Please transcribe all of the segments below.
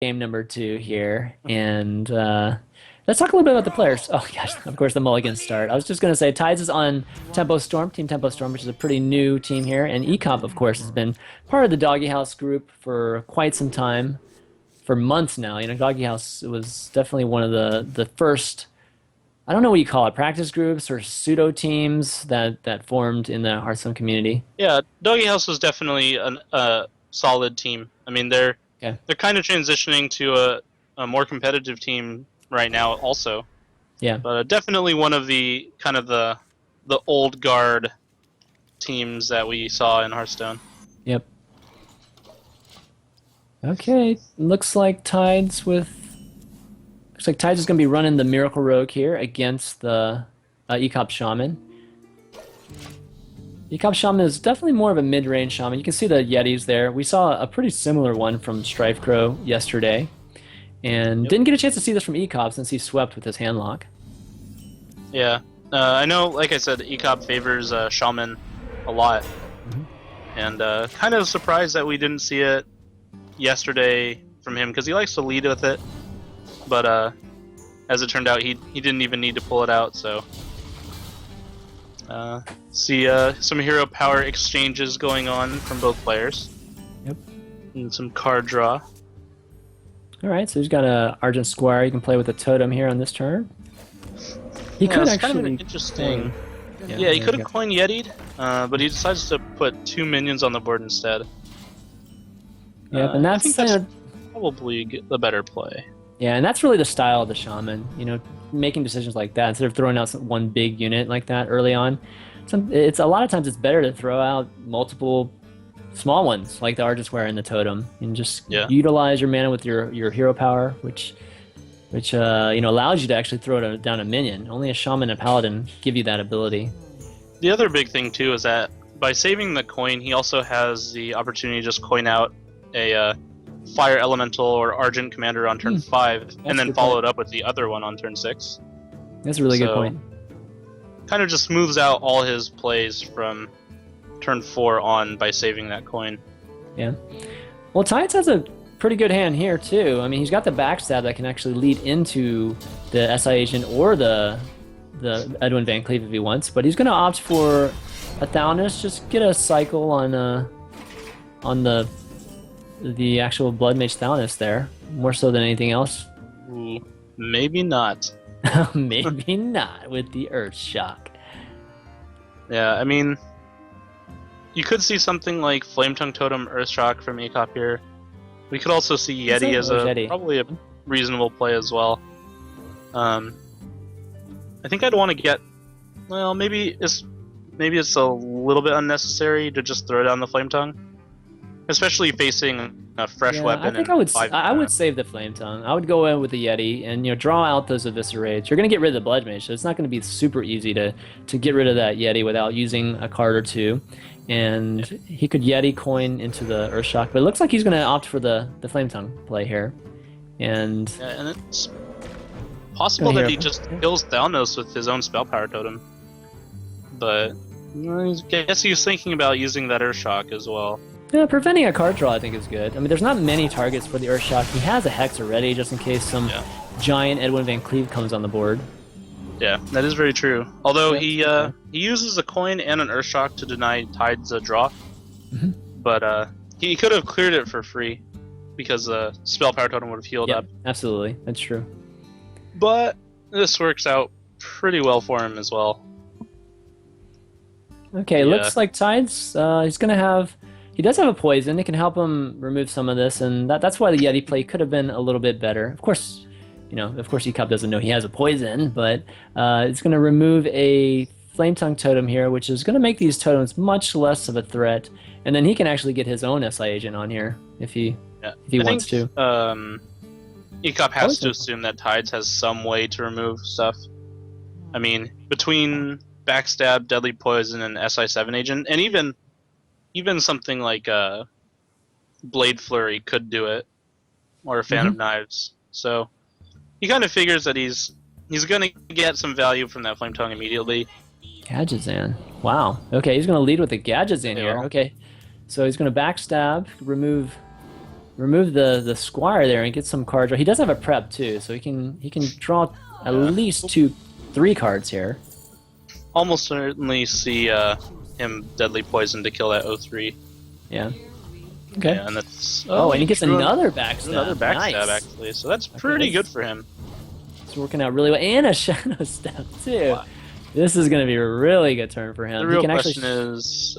game number 2 here, and let's talk a little bit about the players. Oh gosh, of course the Mulligan start. I was just gonna say Tides is on Tempo Storm, Team Tempo Storm, which is a pretty new team here, and Ek0p, of course, has been part of the Doggy House group for quite some time, for months now. You know, Doggy House was definitely one of the first. I don't know what you call it, practice groups or pseudo teams that formed in the Hearthstone community. Yeah, Doggy House was definitely a solid team. I mean, they're Okay. they're kind of transitioning to a more competitive team right now, also. Yeah. But definitely one of the kind of the old guard teams that we saw in Hearthstone. Yep. Okay. Looks like Tides is going to be running the Miracle Rogue here against the Ek0p Shaman. Ek0p Shaman is definitely more of a mid-range Shaman. You can see the Yetis there. We saw a pretty similar one from Strife Crow yesterday. And didn't get a chance to see this from Ek0p since he swept with his handlock. Yeah. I know, like I said, Ek0p favors Shaman a lot. And kind of surprised that we didn't see it yesterday from him, because he likes to lead with it. But as it turned out, he didn't even need to pull it out, so... see some hero power exchanges going on from both players. Yep. And some card draw. Alright, so he's got a Argent Squire. You can play with a Totem here on this turn. He could it's actually... kind of an interesting... Yeah, Yeah, he there could you have go. coin Yeti'd, but he decides to put 2 minions on the board instead. Yep, and I think that's that's probably the better play. yeah, and that's really the style of the Shaman. You know, making decisions like that instead of throwing out one big unit like that early on. It's a lot of times it's better to throw out multiple small ones like the Argent Square and the Totem, and just utilize your mana with your hero power, which allows you to actually throw down a minion. Only a Shaman and a Paladin give you that ability. The other big thing too is that by saving the coin, he also has the opportunity to just coin out a Fire Elemental or Argent Commander on turn 5, and then follow it up with the other one on turn 6. That's a really good point. Kind of just smooths out all his plays from turn 4 on by saving that coin. Yeah. Well, Tides has a pretty good hand here too. I mean, he's got the backstab that can actually lead into the SI agent or the Edwin Van Cleave if he wants, but he's going to opt for a Thalnos. Just get a cycle on the actual Blood Mage Thalnos there, more so than anything else. Ooh, maybe not. Maybe not with the Earth Shock. Yeah, I mean, you could see something like Flame Tongue Totem Earthshock from Ek0p here. We could also see Yeti as probably a reasonable play as well. I think I'd want to get, well, maybe it's a little bit unnecessary to just throw down the Flame Tongue, especially facing a fresh weapon. I think I would save the Flame Tongue. I would go in with the Yeti and draw out those Eviscerates. You're going to get rid of the Blood Mage, so it's not going to be super easy to get rid of that Yeti without using a card or two. And he could Yeti coin into the Earthshock, but it looks like he's going to opt for the Flame Tongue play here. And it's possible that he just kills Thalnos with his own Spell Power Totem. But I guess he was thinking about using that Earthshock as well. Yeah, preventing a card draw I think is good. I mean, there's not many targets for the Earthshock. He has a Hex already, just in case some giant Edwin Van Cleave comes on the board. Yeah, that is very true. Although he uses a coin and an Earthshock to deny Tides a draw. But he could have cleared it for free, because the Spell Power Totem would have healed up. Absolutely. That's true. But this works out pretty well for him as well. Okay, looks like Tides, he does have a poison. It can help him remove some of this, and that's why the Yeti play could have been a little bit better. Of course, Ek0p doesn't know he has a poison, but it's going to remove a Flame Tongue Totem here, which is going to make these totems much less of a threat, and then he can actually get his own SI agent on here if he wants to. Ek0p has to assume that Tides has some way to remove stuff. I mean, between Backstab, Deadly Poison, and SI7 agent, and even something like Blade Flurry could do it, or a Fan of Knives. So he kind of figures that he's going to get some value from that Flame Tongue immediately. Gadgetzan. Wow. Okay, he's going to lead with the Gadgetzan here. Okay, so he's going to backstab, remove remove the Squire there and get some cards. He does have a prep too, so he can draw at least 3 cards here. Almost certainly see him Deadly Poison to kill that 0-3. Yeah. Okay. Yeah, and that's and he gets another backstab. Another backstab, nice. actually. So that's pretty good for him. It's working out really well, and a Shadow Step too. Wow. This is going to be a really good turn for him. The real question is,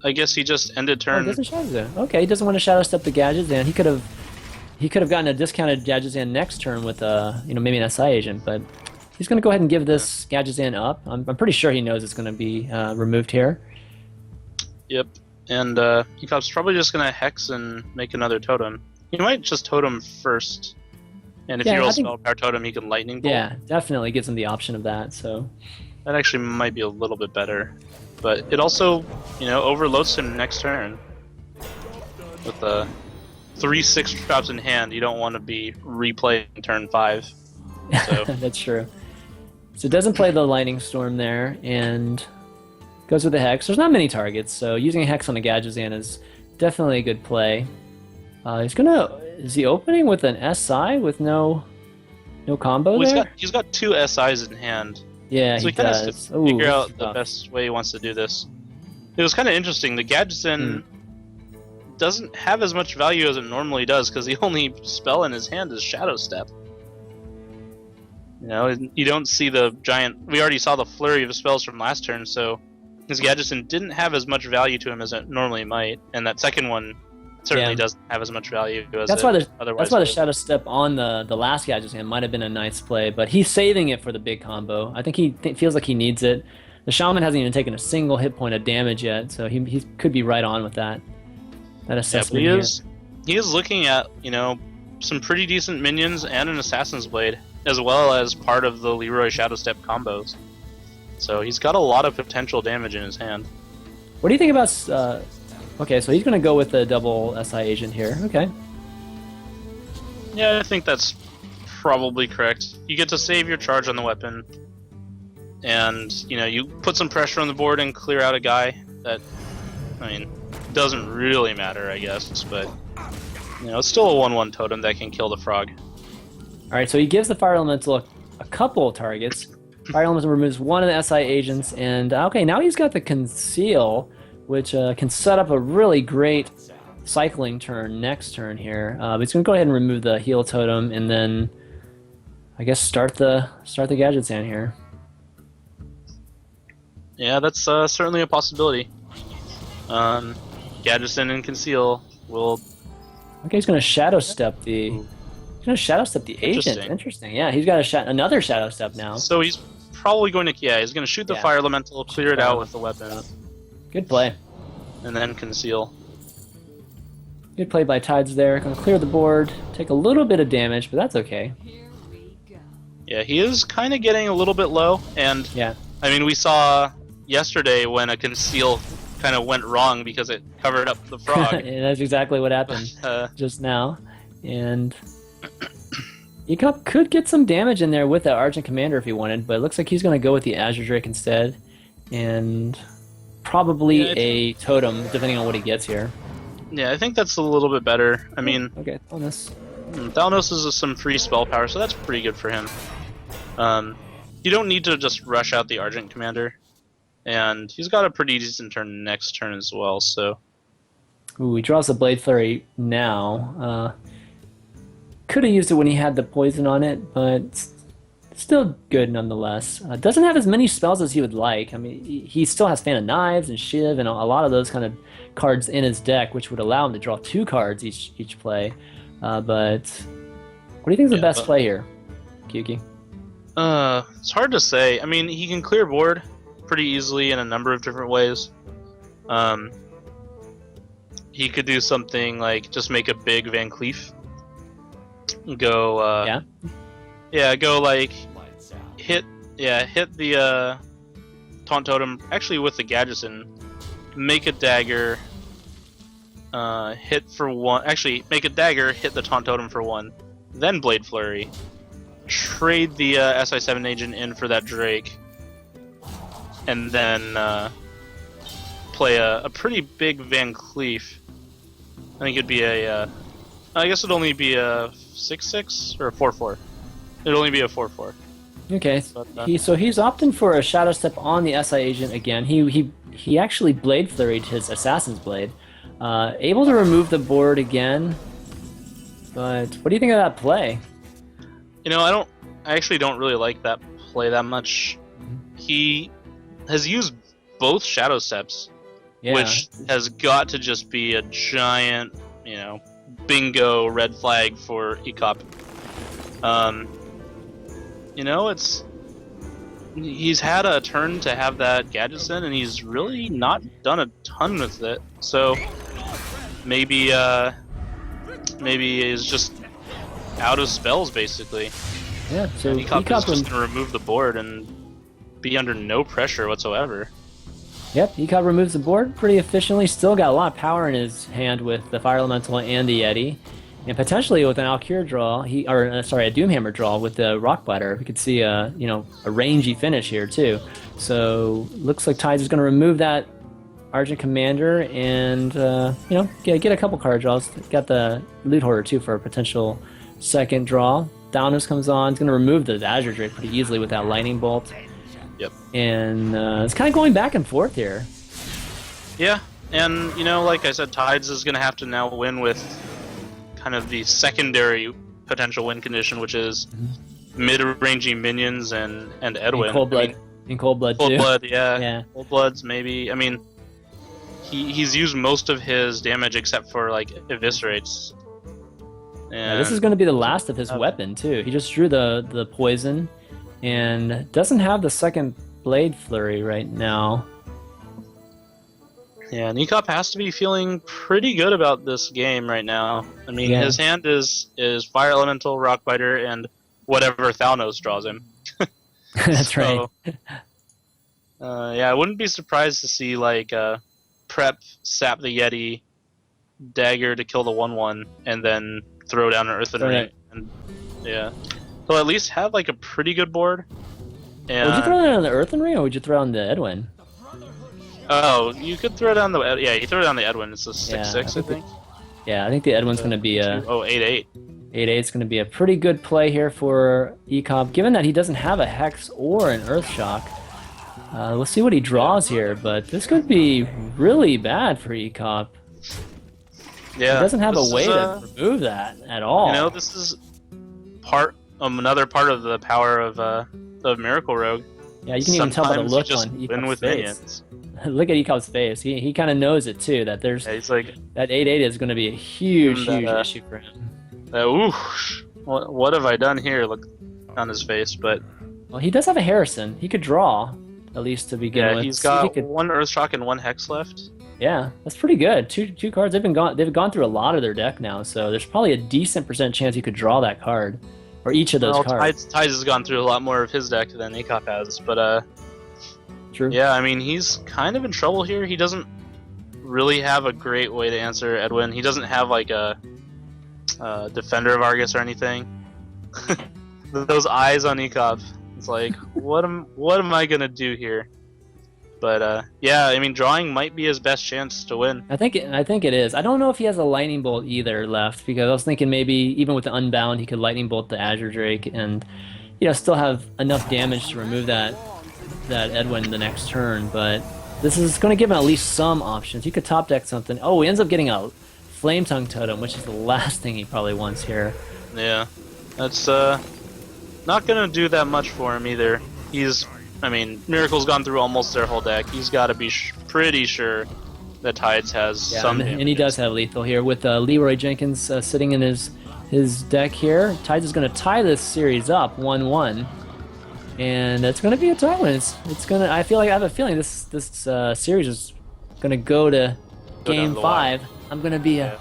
I guess he just ended turn. Oh, he doesn't Shadow Step. Okay, he doesn't want to Shadow Step the Gadgetzan. He could have gotten a discounted Gadgetzan next turn with maybe an SI agent, but he's going to go ahead and give this Gadgetzan up. I'm pretty sure he knows it's going to be removed here. Yep. And Ek0p's probably just going to Hex and make another Totem. He might just Totem first. And if he rolls Spell Power Totem, he can Lightning Bolt. Yeah, definitely gives him the option of that. So that actually might be a little bit better. But it also, overloads him next turn. With the 3/6 drops in hand, you don't want to be replaying turn 5. So. That's true. So it doesn't play the Lightning Storm there, and goes with the Hex. There's not many targets, so using a Hex on a Gadgetzan is definitely a good play. Is he opening with an SI with no combo there? He's got 2 SIs in hand. Yeah, so he does. Has to figure out the best way he wants to do this. It was kind of interesting. The Gadgetzan doesn't have as much value as it normally does because the only spell in his hand is Shadow Step. You don't see the giant. We already saw the flurry of spells from last turn, so his Gadgetzan didn't have as much value to him as it normally might, and that second one certainly doesn't have as much value as otherwise. That's why the Shadow Step on the last Gadgetzan might have been a nice play, but he's saving it for the big combo. I think he feels like he needs it. The Shaman hasn't even taken a single hit point of damage yet, so he could be right on with that assessment here. He is looking at some pretty decent minions and an Assassin's Blade, as well as part of the Leroy Shadow Step combos. So he's got a lot of potential damage in his hand. What do you think about... okay, so he's going to go with the double SI agent here. Okay. Yeah, I think that's probably correct. You get to save your charge on the weapon, and you put some pressure on the board and clear out a guy that, doesn't really matter, I guess, but it's still a 1/1 totem that can kill the frog. All right, so he gives the Fire Elemental a couple targets. Fire Elemental removes one of the SI agents, and okay, now he's got the Conceal, which can set up a really great cycling turn next turn here. But he's going to go ahead and remove the Heal Totem, and then I guess start the Gadgetzan here. Yeah, that's certainly a possibility. Gadgetzan and Conceal will. Okay, he's going to Shadow Step the. He's going to Shadow Step the agent. Interesting. Yeah, he's got another Shadow Step now. So he's probably going to. Yeah, he's going to shoot the Fire Elemental, clear it out with the weapon. Good play. And then Conceal. Good play by Tides there. Going to clear the board, take a little bit of damage, but that's okay. Yeah, he is kind of getting a little bit low, and we saw yesterday when a Conceal kind of went wrong because it covered up the frog. And that's exactly what happened just now. And Ek0p could get some damage in there with the Argent Commander if he wanted, but it looks like he's going to go with the Azure Drake instead, and probably a Totem, depending on what he gets here. Yeah, I think that's a little bit better. Okay, Thalnos. Thalnos is some free spell power, so that's pretty good for him. You don't need to just rush out the Argent Commander, and he's got a pretty decent turn next turn as well, so... Ooh, he draws the Blade Flurry now. Could have used it when he had the poison on it, but still good nonetheless. Doesn't have as many spells as he would like. He still has Fan of Knives and Shiv and a lot of those kind of cards in his deck, which would allow him to draw 2 cards each play. But what do you think is the best play here, Kyuki? It's hard to say. He can clear board pretty easily in a number of different ways. He could do something like just make a big Van Cleef. Go, go like hit the Taunt Totem, actually with the Gadgetzan, make a dagger, hit for 1, actually make a dagger, hit the Taunt Totem for 1, then Blade Flurry, trade the SI7 agent in for that Drake, and then play a pretty big Van Cleef. I think it'd be a I guess it'd only be a 6/6 or a 4/4. It'd only be a 4/4. Okay, so he's opting for a Shadow Step on the SI agent again. He actually Blade Flurried his Assassin's Blade, able to remove the board again. But what do you think of that play? You know, I actually don't really like that play that much. He has used both Shadow Steps, which has got to just be a giant, you know, bingo red flag for Ek0p. You know, he's had a turn to have that Gadgets in, and he's really not done a ton with it. So maybe he's just out of spells basically. Yeah. So Ek0p is just gonna remove the board and be under no pressure whatsoever. Yep, Ek0p removes the board pretty efficiently. Still got a lot of power in his hand with the Fire Elemental and the Yeti. And potentially with an Alcure draw, a Doomhammer draw with the Rock Bladder, we could see a rangy finish here too. So looks like Tides is going to remove that Argent Commander and get a couple card draws. Got the Loot Hoarder too for a potential second draw. Downus comes on. It's going to remove the Azure Drake pretty easily with that Lightning Bolt. Yep. And it's kind of going back and forth here. Yeah, and like I said, Tides is going to have to now win with kind of the secondary potential win condition, which is mid-rangey minions and Edwin. In Cold Blood. In Cold Blood, too. Cold Blood, yeah. Cold Bloods, maybe. I mean, he's used most of his damage except for, like, Eviscerates. And this is going to be the last of his weapon, too. He just drew the poison and doesn't have the second Blade Flurry right now. Yeah, and Ek0p has to be feeling pretty good about this game right now. I mean, his hand is Fire Elemental, Rockbiter, and whatever Thalnos draws him. That's right. Yeah, I wouldn't be surprised to see, like, Prep, Sap the Yeti, Dagger to kill the 1/1, and then throw down an Earthen Ring. And, yeah. He'll at least have, like, a pretty good board. And... Would you throw it on the Earthen Ring, or would you throw it on the Edwin? Oh, you could throw it on the you throw it on the Edwin. It's a 6/6, I think. Yeah, I think the Edwin's going to be a 8/8. 8/8 is going to be a pretty good play here for Ek0p, given that he doesn't have a Hex or an Earthshock. We'll see what he draws here, but this could be really bad for Ek0p. Yeah, he doesn't have a way to remove that at all. This is another part of the power of Miracle Rogue. Yeah, you can even tell by the look on Ek0p's face. Minions. Look at Ek0p's face. He kind of knows it too. That there's he's like, that 8/8 is going to be a huge issue for him. What have I done here? Look on his face, but well, he does have a Harrison. He could draw at least to begin with. Yeah, he's got one Earthshock and one Hex left. Yeah, that's pretty good. Two cards. They've gone through a lot of their deck now, so there's probably a decent % chance he could draw that card, or each of those cards. Tides has gone through a lot more of his deck than Ek0p has, but True. Yeah, I mean, he's kind of in trouble here. He doesn't really have a great way to answer Edwin. He doesn't have like a Defender of Argus or anything. Those eyes on Ek0p. It's like, what am I gonna do here? But yeah, I mean, drawing might be his best chance to win. I think it is. I don't know if he has a Lightning Bolt either left, because I was thinking maybe even with the Unbound he could Lightning Bolt the Azure Drake and still have enough damage to remove that Edwin the next turn. But this is going to give him at least some options. He could top deck something. Oh, he ends up getting a Flame Tongue Totem, which is the last thing he probably wants here. Yeah, that's not going to do that much for him either. I mean, Miracle's gone through almost their whole deck. He's got to be pretty sure that Tides has some damage. And he does have lethal here with Leroy Jenkins sitting in his deck here. Tides is going to tie this series up 1-1. And it's going to be a tight one. I have a feeling this series is going to go to Game 5. I'm going to be an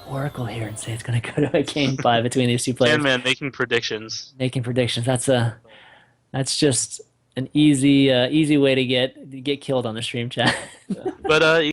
oracle here and say it's going to go to a Game 5 between these two players. Sandman making predictions. Making predictions. That's just an easy way to get killed on the stream chat. But